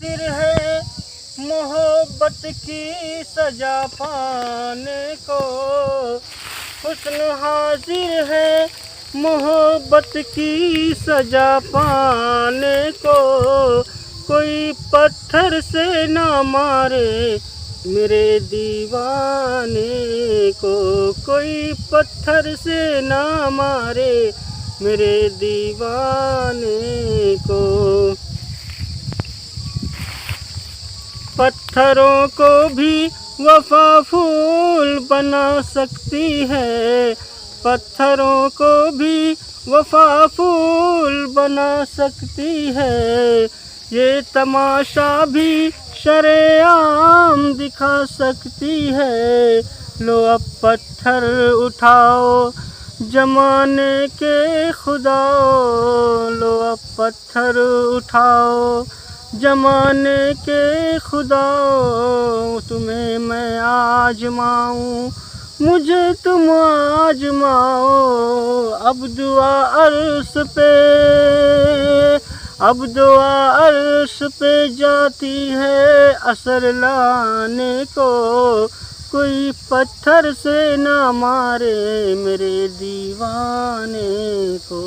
सिर है मोहब्बत की सजा पाने को, हुस्न हाजिर है मोहब्बत की सजा पाने को। कोई पत्थर से ना मारे मेरे दीवाने को, कोई पत्थर से ना मारे मेरे दीवाने को। पत्थरों को भी वफा फूल बना सकती है, पत्थरों को भी वफा फूल बना सकती है। ये तमाशा भी शरेआम दिखा सकती है। लो अब पत्थर उठाओ जमाने के खुदाओ, लो अब पत्थर उठाओ जमाने के खुदाओ। तुम्हें मैं आजमाऊं मुझे तुम आजमाओ। अब दुआ अर्श पे, अब दुआ अर्श पे जाती है असर लाने को। कोई पत्थर से ना मारे मेरे दीवाने को।